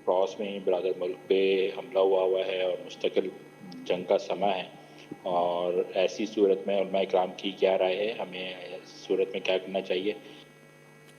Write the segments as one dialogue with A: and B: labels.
A: Cross में ही brother मुल्क पे हमला हुआ है और मुस्तकिल जंग का समय है, और ऐसी सूरत में उलमा इकराम की क्या राय है, हमें इस सूरत में क्या करना चाहिए?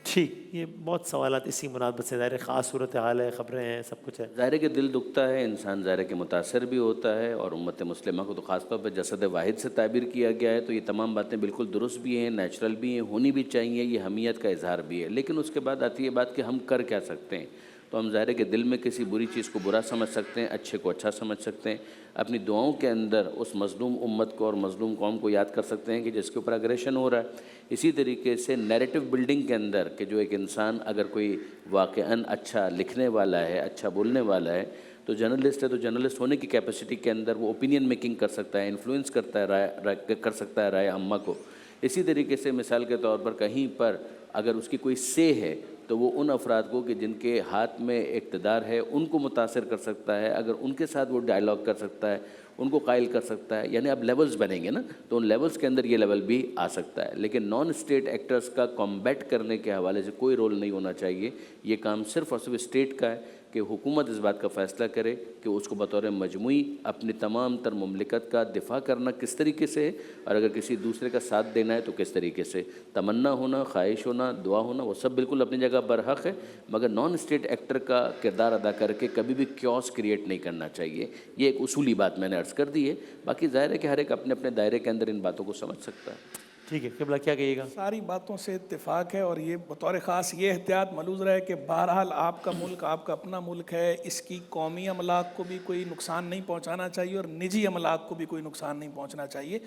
B: ठीक, ये बहुत सवालात इसी मुनासबत से, ज़ाहिर है ख़ास सूरत हाल है, ख़बरें हैं, सब कुछ है।
C: ज़ाहिर है कि दिल दुखता है, इंसान ज़ाहिर है कि मुतासर भी होता है, और उम्मत मुस्लिमा को तो ख़ास तौर पर जसद वाहिद से ताबीर किया गया है, तो ये तमाम बातें बिल्कुल दुरुस्त भी हैं, नेचुरल भी हैं, होनी भी चाहिए, ये हमीयत का इजहार भी है। लेकिन उसके बाद आती है बात कि हम कर क्या सकते हैं। तो हम ज़ाहिर है कि दिल में किसी बुरी चीज़ को बुरा समझ सकते हैं, अच्छे को अच्छा समझ सकते हैं। अपनी दुआओं के अंदर उस मज़लूम उम्मत को और मज़लूम कौम को याद कर सकते हैं कि जिसके ऊपर अग्रेशन हो रहा है। इसी तरीके से नैरेटिव बिल्डिंग के अंदर कि जो एक इंसान अगर कोई वाक़अन अच्छा लिखने वाला है, अच्छा बोलने वाला है, तो जर्नलिस्ट है, तो जर्नलिस्ट होने की कैपेसिटी के अंदर वो ओपिनियन मेकिंग कर सकता है, इन्फ्लुएंस करता है कर सकता है राय अम्मा को। इसी तरीके से मिसाल के तौर पर कहीं पर अगर उसकी कोई से है, तो वो उन अफराद को कि जिनके हाथ में इक़्तिदार है उनको मुतासिर कर सकता है, अगर उनके साथ वो डायलॉग कर सकता है, उनको कायल कर सकता है। यानी अब लेवल्स बनेंगे ना, तो उन लेवल्स के अंदर ये लेवल भी आ सकता है। लेकिन नॉन स्टेट एक्टर्स का कॉम्बैट करने के हवाले से कोई रोल नहीं होना चाहिए। ये काम सिर्फ़ और सिर्फ स्टेट का है कि हुकूमत इस बात का फ़ैसला करे कि उसको बतौर मजमूई अपनी तमाम तर मुमलिकत का दिफ़ा करना किस तरीके से है, और अगर किसी दूसरे का साथ देना है तो किस तरीके से। तमन्ना होना, ख्वाहिश होना, दुआ होना, वो सब बिल्कुल अपनी जगह बरहक है, मगर नॉन स्टेट एक्टर का किरदार अदा करके कभी भी क्योस क्रिएट नहीं करना चाहिए। ये एक उसूली बात मैंने अर्ज़ कर दी है। बाकी ज़ाहिर है कि हर एक अपने अपने दायरे के अंदर इन बातों को समझ सकता है।
B: ठीक है, क़िबला क्या कहिएगा?
D: सारी बातों से इत्तेफाक है, और ये बतौर ख़ास ये एहतियात मलूज़ रहे कि बहरहाल आपका मुल्क आपका अपना मुल्क है, इसकी कौमी अमलाक को भी कोई नुकसान नहीं पहुंचाना चाहिए और निजी अमलाक को भी कोई नुकसान नहीं पहुंचना चाहिए।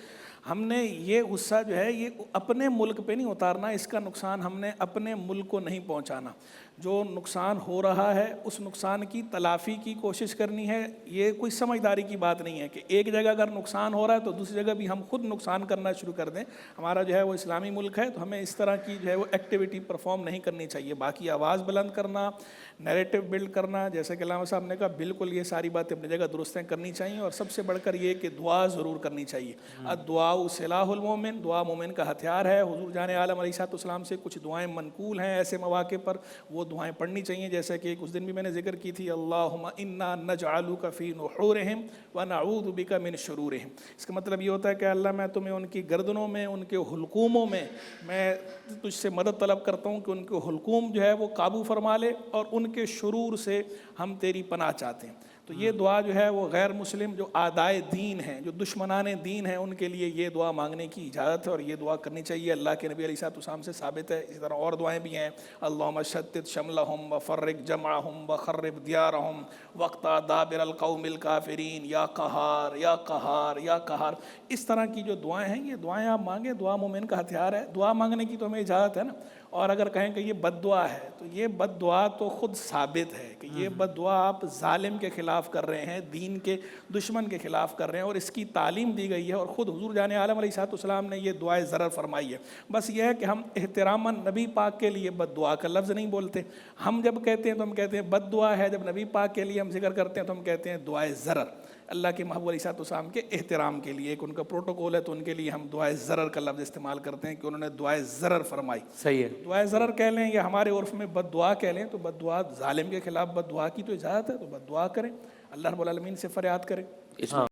D: हमने ये गुस्सा जो है ये अपने मुल्क पे नहीं उतारना, इसका नुकसान हमने अपने मुल्क को नहीं पहुंचाना। जो नुकसान हो रहा है उस नुकसान की तलाफ़ी की कोशिश करनी है। ये कोई समझदारी की बात नहीं है कि एक जगह अगर नुकसान हो रहा है तो दूसरी जगह भी हम खुद नुकसान करना शुरू कर दें। हमारा जो है वो इस्लामी मुल्क है, तो हमें इस तरह की जो है वो एक्टिविटी परफॉर्म नहीं करनी चाहिए। बाकी आवाज़ बुलंद करना, नैरेटिव बिल्ड करना, जैसे कि अल्लामा साहब ने कहा, बिल्कुल ये सारी बातें अपनी जगह दुरुस्तें करनी चाहिए। और सबसे बढ़कर ये कि दुआ ज़रूर करनी चाहिए। दुआ सिलाहुल मोमिन, दुआ मोमिन का हथियार है। हुजूर जाने आलम अलैहिस्सलाम से कुछ दुआएं मनकूल हैं ऐसे मौके पर, वो दुआएं पढ़नी चाहिए। जैसे कि उस दिन भी मैंने जिक्र की थी, अल्लाहुम्मा इन्ना नजअलुका फी नुहूरिहिम व नऊज़ु बिका मिन शुरूरिहिम। इसका मतलब ये होता है कि अल्लाह मैं तुम्हें उनकी गर्दनों में, उनके हुलकूमों में मैं तुझसे मदद तलब करता हूँ कि उनके हुलकूम जो है वो काबू फरमा ले, और उनके शुरूर से हम तेरी पनाह चाहते हैं। तो ये दुआ जो है वो गैर मुस्लिम जो आदाए दीन हैं, जो दुश्मनाने दीन हैं, उनके लिए ये दुआ मांगने की इजाज़त है और ये दुआ करनी चाहिए। अल्लाह के नबी अलैहिस्सलाम से साबित है। इसी तरह और दुआएं भी हैं, अल्लाहुम्मा शत्तित शमलहुम व फर्रिक जमअहुम व खर्रिब दियारहुम वक्ता दाबिरल कौमिल काफिरीन या कहार या कहार या कहार। इस तरह की जो दुआएं हैं, ये दुआएं आप मांगें, दुआ मोमिन का हथियार है। दुआ मांगने की तो हमें इजाज़त है ना। और अगर कहें कि ये बद्दुआ है, तो ये बद्दुआ तो ख़ुद साबित है कि ये बद्दुआ आप जालिम के ख़िलाफ़ कर रहे हैं, दीन के दुश्मन के ख़िलाफ़ कर रहे हैं, और इसकी तालीम दी गई है। और ख़ुद हुज़ूर जाने आलम अलैहिस्सलाम ने ये दुआए ज़रर फरमाई है। बस ये है कि हम एहतरामन नबी पाक के लिए बद्दुआ का लफ्ज़ नहीं बोलते। हम जब कहते हैं तो हम कहते हैं बद्दुआ है, जब नबी पाक के लिए हम जिक्र करते हैं तो हम कहते हैं दुआए ज़रर। अल्लाह के महबूब अलैहिस्सलाम के एहतराम के लिए एक उनका प्रोटोकॉल है, तो उनके लिए हम दुआए ज़रर का लफ्ज़ इस्तेमाल करते हैं कि उन्होंने दुआए ज़रर फरमाई।
B: सही है।
D: दुआए ज़रर कह लें या हमारे उर्फ़ में बद्दुआ कह लें, तो बद्दुआ ज़ालिम के ख़िलाफ़ बद्दुआ की तो इजाज़त है, तो बद्दुआ करें, अल्लाह रब्बुल आलमीन से फ़रियाद करें।
C: इसमें